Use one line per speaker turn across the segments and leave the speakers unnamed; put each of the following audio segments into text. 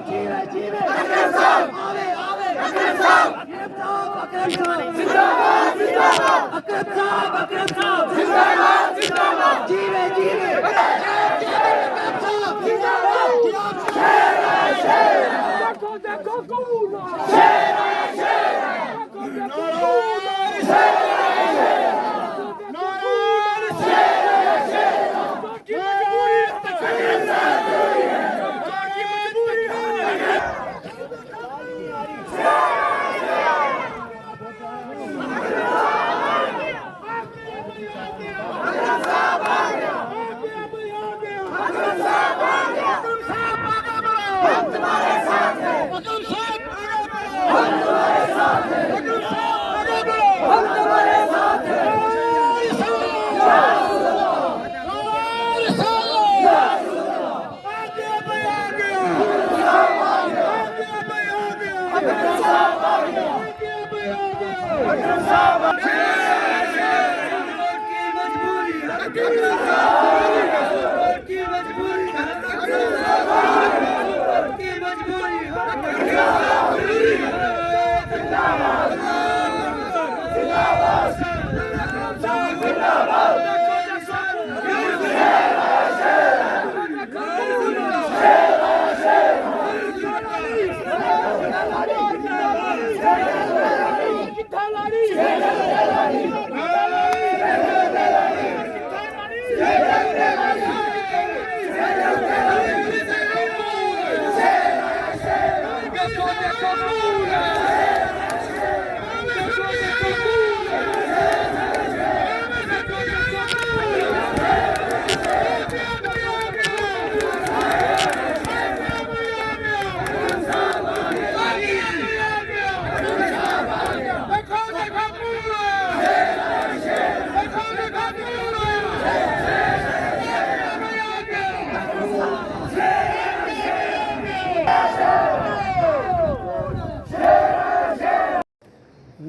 जीवे जीवे अकरम साहब आवे आवे अकरम साहब जिंदाबाद जिंदाबाद अकरम साहब जिंदाबाद जिंदाबाद जीवे जीवे अकरम साहब जिंदाबाद शेर है शेर देखो देखो कौन शेर है शेर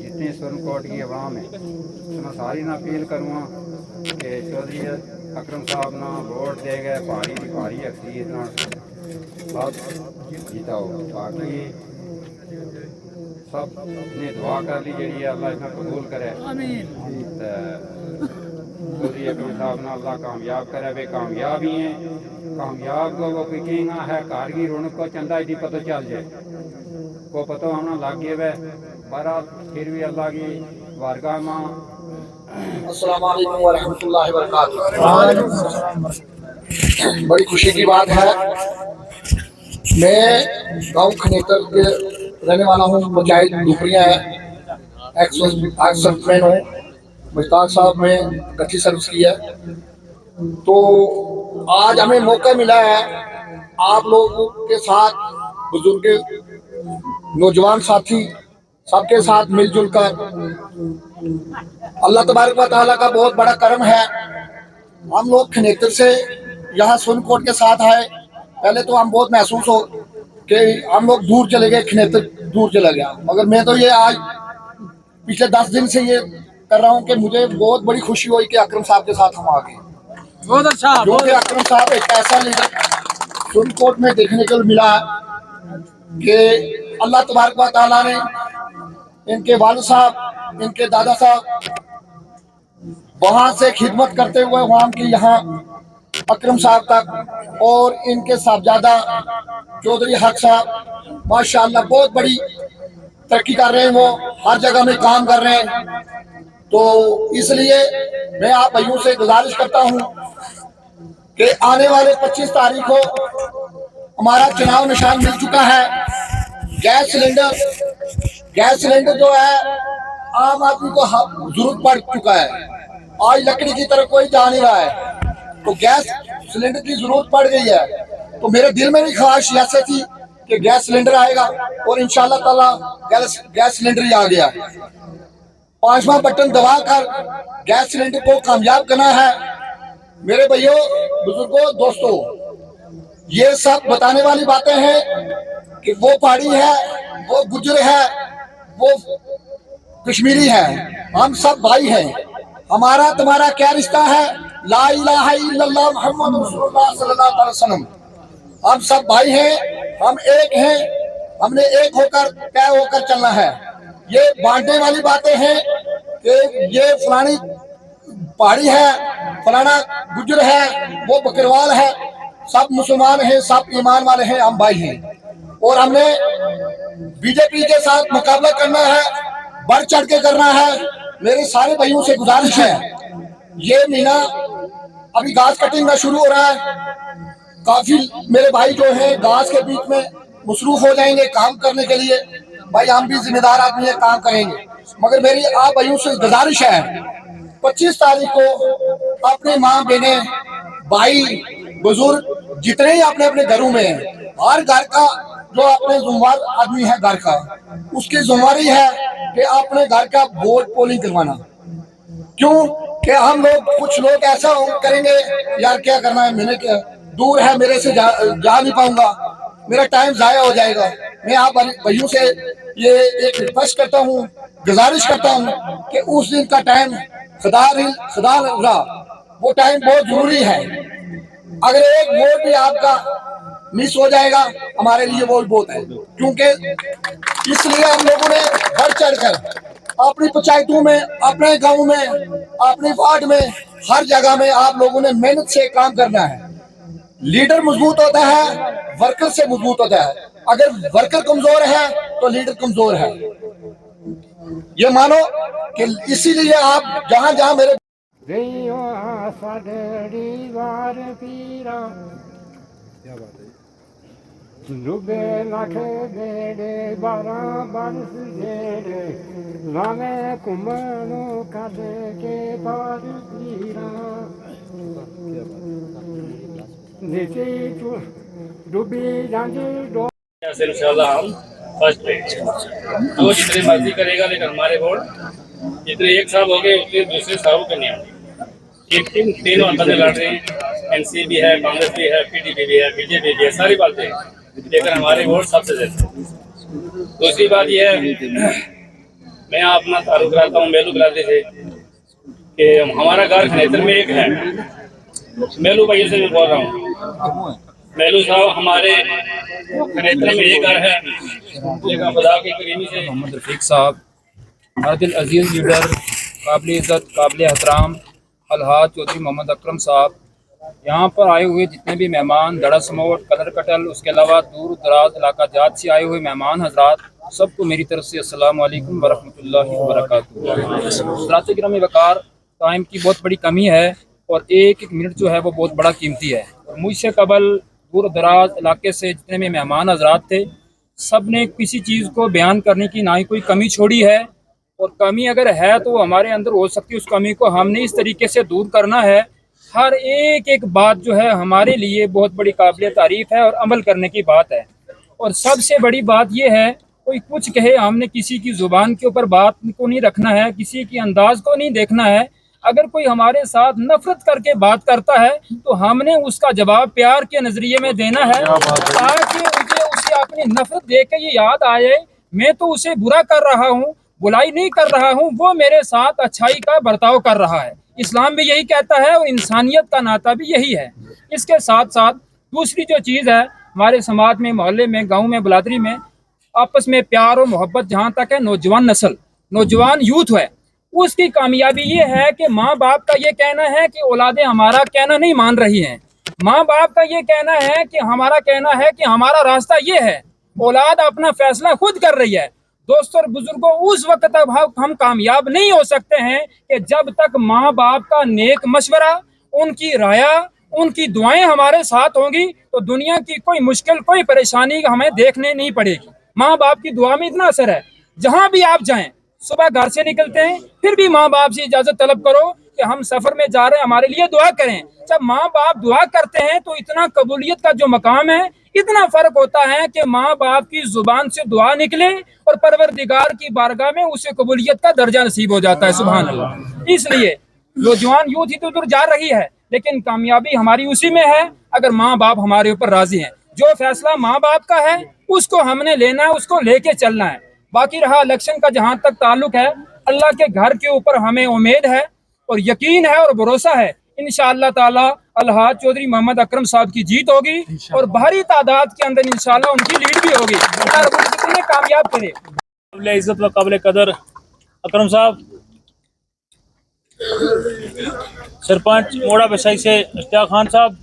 जितनी सुरनकोट की आवाम है मैं सारी ना अपील करूँगा कि चौधरी अकरम साहब ना वोट दे गए भारी अक्सरियत ना सब जीताओ। बाकी सब ने दुआ कर ली जी अल्लाह इसमें कबूल करे। चौधरी अकरम साहब ना अल्लाह कामयाब करे। वे कामयाब ही हैं। कामयाब को वो पिकेगा है घर की रौनक को चंदा ही पता चल जाए को पता होना लग गया वह बरा फिर भी अल्लाह की वारगाह माँ।
अस्सलाम वालेकुम व रहमतुल्लाहि व बरकातुहू। बड़ी खुशी की बात है, मैं गांव खनेतर के रहने वाला हूँ। मुजाहिद दुपरिया है, एक्स सर्विसमैन हूँ। मुश्ताक साहब में कच्ची सर्विस की है। तो आज हमें मौका मिला है आप लोगों के साथ, बुजुर्ग नौजवान साथी सबके साथ मिलजुल कर, अल्लाह तबारक व तआला का बहुत बड़ा करम है। हम लोग खनेतर से यहाँ सुरनकोट के साथ आए। पहले तो हम बहुत महसूस हो कि हम लोग दूर चले गए, खनेतर दूर चला गया। मगर मैं तो ये आज पिछले 10 दिन से ये कर रहा हूँ कि मुझे बहुत बड़ी खुशी हुई कि अकरम साहब के साथ हम आ गए। बहुत अच्छा, क्योंकि अकरम साहब एक ऐसा लीडर सुरनकोट में देखने को मिला कि अल्लाह तबारक व तआला ने इनके वालिद साहब, इनके दादा साहब वहाँ से खिदमत करते हुए वहाँ की यहाँ अकरम साहब तक, और इनके साहबजादा चौधरी हक साहब माशाअल्लाह बहुत बड़ी तरक्की कर रहे हैं। वो हर जगह में काम कर रहे हैं। तो इसलिए मैं आप भाइयों से गुजारिश करता हूँ कि आने वाले 25 तारीख को हमारा चुनाव निशान मिल चुका है। गैस सिलेंडर जो है आम आदमी को जरूरत पड़ चुका है। आज लकड़ी की तरफ कोई जा नहीं रहा है, तो गैस सिलेंडर की जरूरत पड़ गई है। तो मेरे दिल में भी ख्वाहिश ऐसे थी कि गैस सिलेंडर आएगा, और इंशाल्लाह ताला गैस सिलेंडर ही आ गया। 5वां बटन दबाकर गैस सिलेंडर को कामयाब करना है। मेरे भाइयों, बुजुर्गों, दोस्तों, ये सब बताने वाली बातें हैं कि वो पहाड़ी है, वो गुजर है, वो कश्मीरी है, हम सब भाई हैं। हमारा तुम्हारा क्या रिश्ता है? ला इलाहा इल्लल्लाह मुहम्मद रसूलुल्लाह सल्लल्लाहु अलैहि वसल्लम। हम सब भाई हैं, हम एक हैं, हमने एक होकर तय होकर चलना है। ये बांटने वाली बातें हैं कि ये फलानी पहाड़ी है, फलाना गुजर है, वो बकरवाल है, सब मुसलमान हैं, सब ईमान वाले हैं, हम भाई हैं। और हमने बीजेपी के साथ मुकाबला करना है, बढ़ चढ़ के करना है। मेरे सारे भाइयों से गुजारिश है, ये महीना अभी घास कटिंग का शुरू हो रहा है। काफी मेरे भाई जो हैं घास के बीच में मसरूफ हो जाएंगे काम करने के लिए। भाई हम भी जिम्मेदार आदमी है, काम करेंगे, मगर मेरी आप भाइयों से गुजारिश है, 25 तारीख को अपने माँ बहने भाई बुजुर्ग जितने ही अपने अपने घरों में हैं, हर घर का जो अपने जिम्मेवार आदमी है घर का, उसकी जिम्मेवारी है कि अपने घर का वोट पोलिंग करवाना। क्यों कि हम लोग कुछ लोग ऐसा करेंगे, यार क्या करना है, मैंने क्या दूर है, मेरे से जा नहीं पाऊंगा, मेरा टाइम जाया हो जाएगा। मैं आप भाइयों से ये एक रिक्वेस्ट करता हूँ, गुजारिश करता हूँ कि उस दिन का टाइम खुदा वो टाइम बहुत जरूरी है। अगर एक वोट भी आपका मिस हो जाएगा हमारे लिए वो बहुत है, क्योंकि इसलिए हम लोगों ने बढ़ चढ़कर अपनी पंचायतों में, अपने गांव में, अपने वार्ड में, हर जगह में आप लोगों ने मेहनत से काम करना है। लीडर मजबूत होता है वर्कर से मजबूत होता है। अगर वर्कर कमजोर है तो लीडर कमजोर है, ये मानो कि इसीलिए आप जहां जहां मेरे
डूबे लखे बेड़े 12 बरस जेड़े लावे घुमनो कद के बार पीरा नीचे डूबी जांदी
इंशाल्लाह हम फर्स्ट पे तो जितने मर्जी करेगा, लेकिन हमारे वोट जितने एक साहब हो गए उतने दूसरे साहब के नहीं होंगे। एक तीनों बंदे लड़ रहे हैं, एनसी भी है, कांग्रेस भी है, पीडीपी भी है, बीजेपी भी है, सारी बातें, लेकिन हमारे वोट सबसे ज्यादा। दूसरी बात यह है, मैं अपना तारुफ कराता हूँ मेलू कराते से कि हमारा घर खनेतर में एक है। मेलू भाई से मैं बोल रहा हूँ, मेलू साहब हमारे खनेतर में एक घर है, लेकिन खुदा की करीमी से मोहम्मद रफीक साहब, हमारे दिल अजीज लीडर, काबिल इज़्ज़त, काबिल एहतराम अलहाज चौधरी मोहम्मद अकरम साहब, यहाँ पर आए हुए जितने भी मेहमान दड़समोट, कलर कटल, उसके अलावा दूर दराज इलाका जात से आए हुए मेहमान हजरात, सबको मेरी तरफ से अस्सलाम वालेकुम वरहमतुल्लाहि वबरकातुहू। हज़रात गिरामी वक़ार, टाइम की बहुत बड़ी कमी है और एक एक मिनट जो है वो बहुत बड़ा कीमती है। और मुझसे कबल दूर दराज इलाके से जितने भी मेहमान हजरात थे, सब ने किसी चीज़ को बयान करने की ना ही कोई कमी छोड़ी है, और कमी अगर है तो वो हमारे अंदर हो सकती है, उस कमी को हमने इस तरीके से दूर करना है। हर एक एक बात जो है हमारे लिए बहुत बड़ी काबिल तारीफ़ है और अमल करने की बात है। और सबसे बड़ी बात यह है, कोई कुछ कहे, हमने किसी की ज़ुबान के ऊपर बात को नहीं रखना है, किसी की अंदाज को नहीं देखना है। अगर कोई हमारे साथ नफरत करके बात करता है तो हमने उसका जवाब प्यार के नज़रिए में देना है, ताकि उसे अपनी नफरत देख के ये याद आए, मैं तो उसे बुरा कर रहा हूँ, बुराई नहीं कर रहा हूँ, वो मेरे साथ अच्छाई का बर्ताव कर रहा है। इस्लाम भी यही कहता है और इंसानियत का नाता भी यही है। इसके साथ साथ दूसरी जो चीज़ है, हमारे समाज में, मोहल्ले में, गांव में, बिरादरी में आपस में प्यार और मोहब्बत जहाँ तक है, नौजवान नस्ल, नौजवान यूथ है, उसकी कामयाबी ये है कि माँ बाप का ये कहना है कि औलादें हमारा कहना नहीं मान रही हैं। माँ बाप का ये कहना है कि हमारा कहना है कि हमारा रास्ता ये है, औलाद अपना फैसला खुद कर रही है। दोस्तों और बुजुर्गों, उस वक्त तक हम कामयाब नहीं हो सकते हैं कि जब तक माँ बाप का नेक मशवरा, उनकी राया, उनकी दुआएं हमारे साथ होंगी तो दुनिया की कोई मुश्किल, कोई परेशानी हमें देखने नहीं पड़ेगी। माँ बाप की दुआ में इतना असर है, जहाँ भी आप जाएं,
सुबह घर से निकलते हैं, फिर भी माँ बाप से इजाजत तलब करो कि हम सफर में जा रहे हैं, हमारे लिए दुआ करें। जब माँ बाप दुआ करते हैं तो इतना कबूलियत का जो मकाम है, इतना फर्क होता है कि माँ बाप की जुबान से दुआ निकले और परवरदिगार की बारगाह में उसे कबूलियत का दर्जा नसीब हो जाता है। सुभान अल्लाह। इसलिए नौजवान यूथ इधर उधर जा रही है, लेकिन कामयाबी हमारी उसी में है अगर माँ बाप हमारे ऊपर राजी हैं। जो फैसला माँ बाप का है उसको हमने लेना है, उसको लेके चलना है। बाकी रहा इलेक्शन का, जहां तक ताल्लुक है, अल्लाह के घर के ऊपर हमें उम्मीद है और यकीन है और भरोसा है, इंशाअल्लाह ताला अलहाज चौधरी मोहम्मद अकरम साहब की जीत होगी और भारी तादाद के अंदर इंशाअल्लाह उनकी लीड भी होगी। अल्लाह रब्बुल इज्जत उन्हें कामयाब करे।
काबिल इज्जत व काबिल कदर अकरम साहब, सरपंच मोड़ा बसाई से इश्तियाक खान साहब,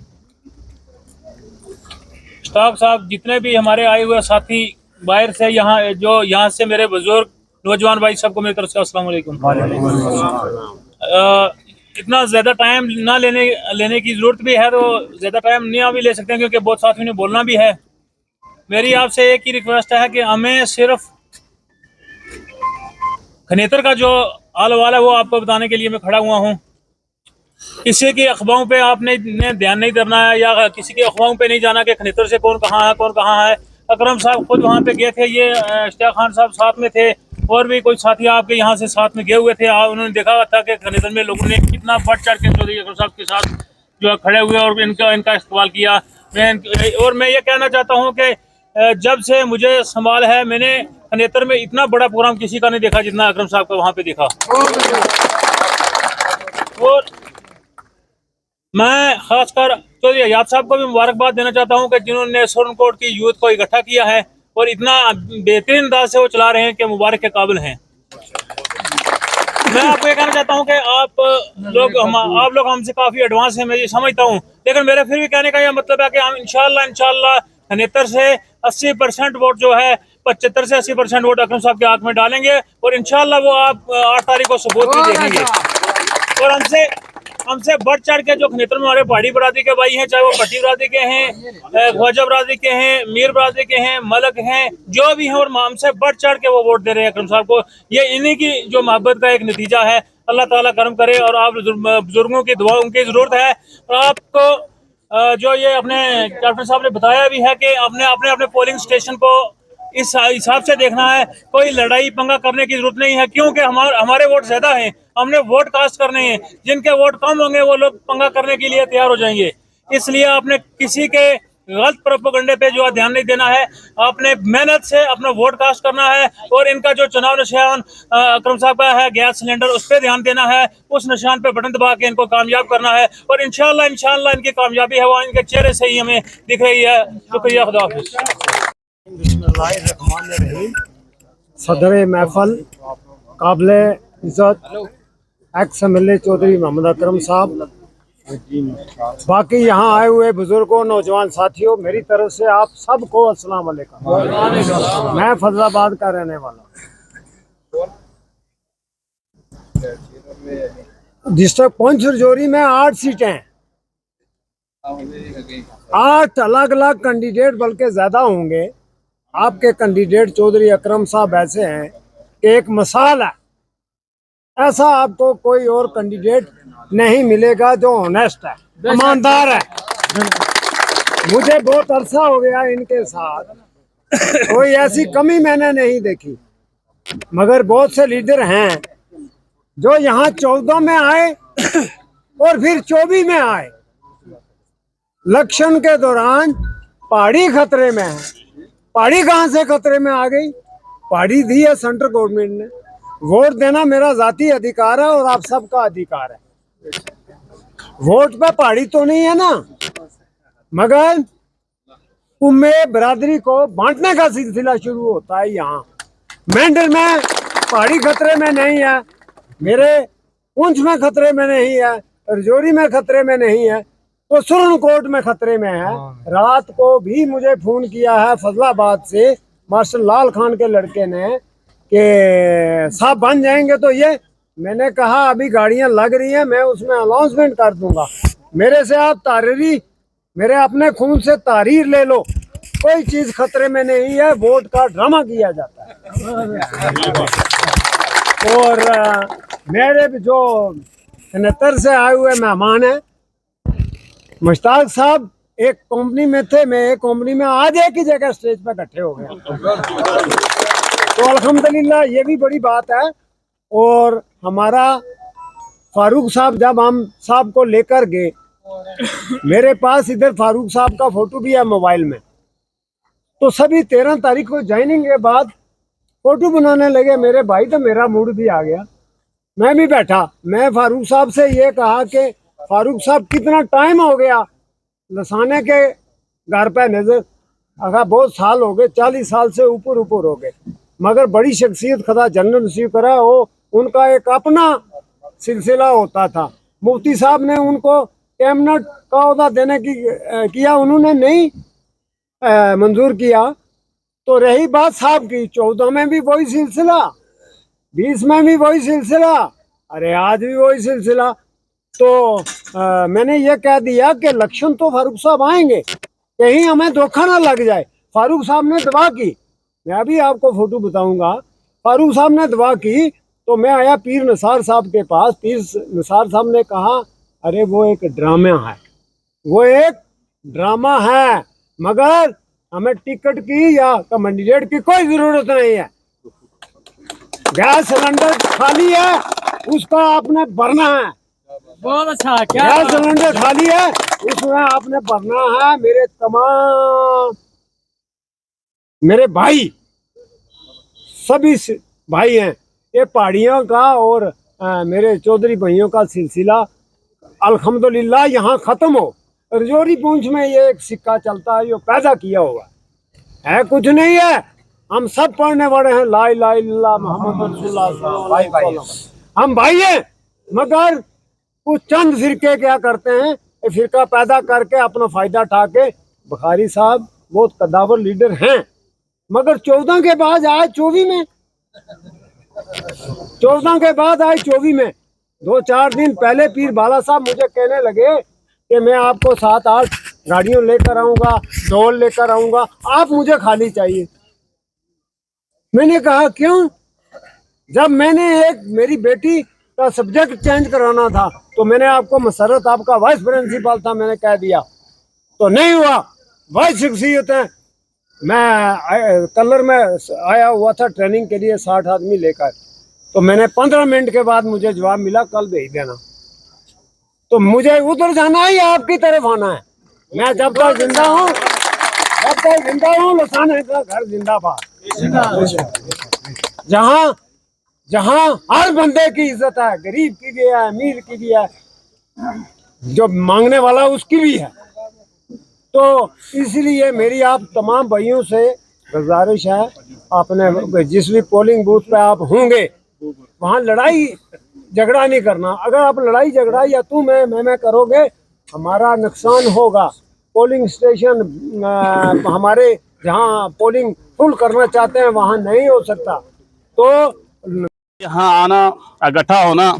स्टाफ साहब, जितने भी हमारे आए हुए साथी बाहर से यहाँ से मेरे बुजुर्ग नौजवान भाई, सबको मेरी तरफ से अस्सलाम वालेकुम। इतना ज़्यादा टाइम ना लेने की ज़रूरत भी है, तो ज़्यादा टाइम नहीं भी ले सकते हैं क्योंकि बहुत साथियों ने बोलना भी है। मेरी आपसे एक ही रिक्वेस्ट है कि हमें सिर्फ खनेतर का जो हाल वाल है वो आपको बताने के लिए मैं खड़ा हुआ हूँ। किसी की अखबारों पे आपने ध्यान नहीं करना है या किसी की अखबारों पे नहीं जाना कि खनेतर से कौन कहाँ है। अकरम साहब खुद वहाँ पे गए थे, ये इश्तियाक खान साहब साथ में थे और भी कोई साथी आपके यहाँ से साथ में गए हुए थे। उन्होंने देखा था कि खनेतर में लोगों ने कितना बढ़ चढ़ के चौधरी अकरम साहब के साथ जो खड़े हुए और इनका इस्तेमाल किया। मैं ये कहना चाहता हूँ कि जब से मुझे संभाल है, मैंने खनेतर में इतना बड़ा प्रोग्राम किसी का नहीं देखा जितना अकरम साहब का वहाँ पे देखा। और मैं खासकर चौधरी अयाज साहब को भी मुबारकबाद देना चाहता हूं कि जिन्होंने सुरनकोट की यूथ को इकट्ठा किया है और इतना बेहतरीन अंदाज से वो चला रहे हैं कि मुबारक के काबिल हैं। मैं आपको ये कहना चाहता हूं कि आप लोग हमसे काफ़ी एडवांस हैं, मैं ये समझता हूं, लेकिन मेरे फिर भी कहने का यह मतलब है कि हम इंशाल्लाह खनेतर से 80% वोट जो है, 75 से 80% वोट अकरम साहब के हाथ में डालेंगे और इंशाल्लाह वो आप 8 तारीख को सबूत भी देखेंगे। और हमसे बढ़ चढ़ के जो खनेतर में हमारे पहाड़ी बरादरी के भाई हैं, चाहे वो भट्टी बरादरी के हैं, ख्वाजा बरादरी के हैं, मीर बरादरी के हैं, मलक हैं, जो भी हैं, और हमसे बढ़ चढ़ के वो वोट दे रहे हैं अकरम साहब को। ये इन्हीं की जो मोहब्बत का एक नतीजा है। अल्लाह ताला करम करे और आप बुजुर्गों की दुआ उनकी ज़रूरत है। और आपको जो ये अपने कैप्टन साहब ने बताया भी है कि अपने पोलिंग स्टेशन को इस हिसाब से देखना है, कोई लड़ाई पंगा करने की जरूरत नहीं है, क्योंकि हमारे वोट ज्यादा हैं, हमने वोट कास्ट करने हैं। जिनके वोट कम होंगे वो लोग पंगा करने के लिए तैयार हो जाएंगे। इसलिए आपने किसी के गलत प्रोपेगेंडे पे जो ध्यान नहीं देना है, आपने मेहनत से अपना वोट कास्ट करना है और इनका जो चुनाव निशान अकरम साहब का है गैस सिलेंडर, उस पर ध्यान देना है, उस निशान पे बटन दबा के इनको कामयाब करना है और इंशाल्लाह इनकी कामयाबी है वो इनके चेहरे से ही हमें दिख रही है। शुक्रिया, खुदा हाफिज़।
सदर महफल काबिल इज़्ज़त एक्स MLA चौधरी मोहम्मद अकरम साहब, बाकी यहाँ आए हुए बुजुर्गों, नौजवान साथियों, मेरी तरफ से आप सबको अस्सलाम वालेकुम। मैं फैसलाबाद का रहने वाला हूँ। डिस्ट्रिक्ट पुंछ रजौरी में 8 सीटें हैं, 8 अलग अलग कैंडिडेट, बल्कि ज़्यादा होंगे। आपके कैंडिडेट चौधरी अकरम साहब ऐसे हैं कि एक मिसाल है, ऐसा आपको कोई और कैंडिडेट नहीं मिलेगा जो ऑनेस्ट है, ईमानदार है। मुझे बहुत अरसा हो गया इनके साथ, कोई ऐसी कमी मैंने नहीं देखी। मगर बहुत से लीडर हैं जो यहाँ 14 में आए और फिर 24 में आए। इलेक्शन के दौरान पहाड़ी खतरे में है। पहाड़ी कहाँ से खतरे में आ गई? पहाड़ी दी है सेंट्रल गवर्नमेंट ने। वोट देना मेरा जाती अधिकार है और आप सबका अधिकार है। वोट पे पहाड़ी तो नहीं है ना, मगर उम्मे बरादरी को बांटने का सिलसिला शुरू होता है। यहाँ मेंढर में पहाड़ी खतरे में नहीं है, मेरे पुंछ में खतरे में नहीं है, रजौरी में खतरे में नहीं है, तो सुरनकोट में खतरे में है। रात को भी मुझे फोन किया है फजलाबाद से मास्टर लाल खान के लड़के ने कि साहब बन जाएंगे, तो ये मैंने कहा अभी गाड़ियां लग रही हैं, मैं उसमें अनाउंसमेंट कर दूंगा। मेरे से आप तारीरी, मेरे अपने खून से तारीर ले लो, कोई चीज खतरे में नहीं है। वोट का ड्रामा किया जाता है। और मेरे भी जो 73 से आए हुए मेहमान हैं, मुश्ताक साहब एक कंपनी में थे, मैं एक कंपनी में, आज एक ही जगह स्टेज पर इकट्ठे हो गए। तो अल्हम्दुलिल्लाह ये भी बड़ी बात है। और हमारा फारूक साहब जब हम साहब को लेकर गए, मेरे पास इधर फारूक साहब का फोटो भी है मोबाइल में, तो सभी 13 तारीख को ज्वाइनिंग के बाद फोटो बनाने लगे मेरे भाई, तो मेरा मूड भी आ गया, मैं भी बैठा। मैं फारूक साहब से ये कहा कि फारूक साहब कितना टाइम हो गया लसाने के घर पे नजर, अगर बहुत साल हो गए, 40 साल से ऊपर हो गए, मगर बड़ी शख्सियत खुदा जन्नत नसीब करा हो। उनका एक अपना सिलसिला होता था। मुफ्ती साहब ने उनको कैबिनेट का ओहदा देने की किया, उन्होंने नहीं मंजूर किया। तो रही बात साहब की, 14 में भी वही सिलसिला, 20 में भी वही सिलसिला, अरे आज भी वही सिलसिला। तो मैंने ये कह दिया कि इलेक्शन तो फारूक साहब आएंगे, कहीं हमें धोखा ना लग जाए। फारूक साहब ने दुआ की, मैं अभी आपको फोटो बताऊंगा। फारूक साहब ने दुआ की तो मैं आया पीर निसार साहब के पास। पीर निसार साहब ने कहा अरे वो एक ड्रामा है, वो एक ड्रामा है, मगर हमें टिकट की या कैंडिडेट की कोई जरूरत नहीं है। गैस सिलेंडर खाली है, उसका आपने भरना है।
बहुत अच्छा,
गैस सिलेंडर खाली है, उसमें आपने भरना है। मेरे तमाम मेरे भाई सभी भाई हैं, ये पहाड़ियों का और मेरे चौधरी भाइयों का सिलसिला अल्हम्दुलिल्लाह यहाँ ख़त्म हो। रजौरी पूंछ में ये एक सिक्का चलता है, जो पैदा किया हुआ है, कुछ नहीं है। हम सब पढ़ने वाले हैं ला इलाहा इल्लल्लाह मुहम्मद रसूलुल्लाह सल्लल्लाहु अलैहि वसल्लम। हम भाई हैं, मगर कुछ चंद फिरके क्या करते हैं, ये फिरका पैदा करके अपना फ़ायदा उठा के। बुखारी साहब बहुत कदावर लीडर हैं, मगर 14 के बाद आए 24 में, 14 के बाद आए 24 में। 2-4 दिन पहले पीर बाला साहब मुझे कहने लगे कि मैं आपको 7-8 गाड़ियों लेकर आऊंगा, ढोल लेकर आऊंगा, आप मुझे खाली चाहिए। मैंने कहा क्यों? जब मैंने एक मेरी बेटी का सब्जेक्ट चेंज कराना था, तो मैंने आपको मसरत आपका वाइस प्रिंसिपल था, मैंने कह दिया, तो नहीं हुआ। वाइस शख्सियत है। मैं कलर में आया हुआ था ट्रेनिंग के लिए 60 आदमी लेकर, तो मैंने 15 मिनट के बाद मुझे जवाब मिला कल भेज देना। तो मुझे उधर जाना है या आपकी तरफ आना है? मैं जब तक जिंदा हूँ लसाने का घर जिंदाबाद। जहाँ हर बंदे की इज्जत है, गरीब की भी है, अमीर की भी है, जो मांगने वाला उसकी भी है। तो इसलिए मेरी आप तमाम भाइयों से गुजारिश है, आपने जिस भी पोलिंग बूथ पे आप होंगे वहाँ लड़ाई झगड़ा नहीं करना। अगर आप लड़ाई झगड़ा या तू मैं करोगे, हमारा नुकसान होगा। पोलिंग स्टेशन हमारे जहाँ पोलिंग फुल करना चाहते हैं वहाँ नहीं हो सकता। तो
यहाँ आना, इकट्ठा होना,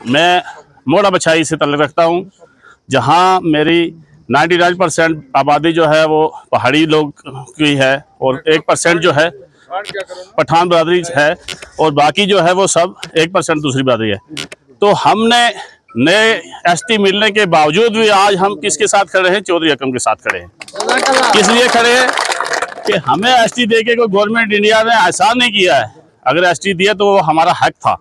मैं मोड़ा बछाई से तल्लुक़ रखता हूँ, जहाँ मेरी 99% आबादी जो है वो पहाड़ी लोग की है और 1% जो है पठान बरादरी है, और बाकी जो है वो सब 1% दूसरी बरादरी है। तो हमने नए एसटी मिलने के बावजूद भी आज हम किसके साथ खड़े हैं? चौधरी अकरम के साथ खड़े हैं। किस लिए खड़े हैं? कि हमें एसटी देके कोई गवर्नमेंट इंडिया ने एहसान नहीं किया है। अगर एसटी दिया तो वो हमारा हक था,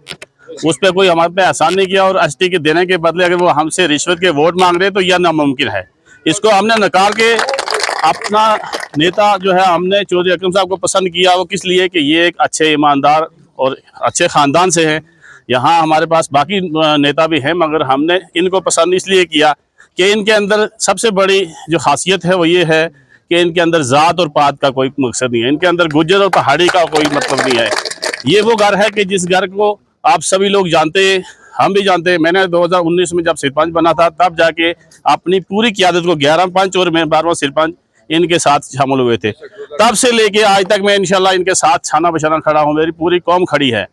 उस पर कोई हमारे पे एहसान नहीं किया। और एसटी के देने के बदले अगर वो हमसे रिश्वत के वोट मांग रहे तो यह नामुमकिन है। इसको हमने नकार के अपना नेता जो है हमने चौधरी अकरम साहब को पसंद किया। वो किस लिए? कि ये एक अच्छे ईमानदार और अच्छे ख़ानदान से हैं। यहाँ हमारे पास बाकी नेता भी हैं, मगर हमने इनको पसंद इसलिए किया कि इनके अंदर सबसे बड़ी जो खासियत है वो ये है कि इनके अंदर ज़ात और पात का कोई मकसद नहीं है। इनके अंदर गुज्जर और पहाड़ी का कोई मतलब नहीं है। ये वो घर है कि जिस घर को आप सभी लोग जानते हैं, हम भी जानते हैं। मैंने 2019 में जब सरपंच बना था, तब जाके अपनी पूरी क़यादत को 11 पंच और मैं 12वां सरपंच इनके साथ शामिल हुए थे। तब से लेके आज तक मैं इंशाल्लाह इनके साथ छाना बछाना खड़ा हूँ। मेरी पूरी कौम खड़ी है।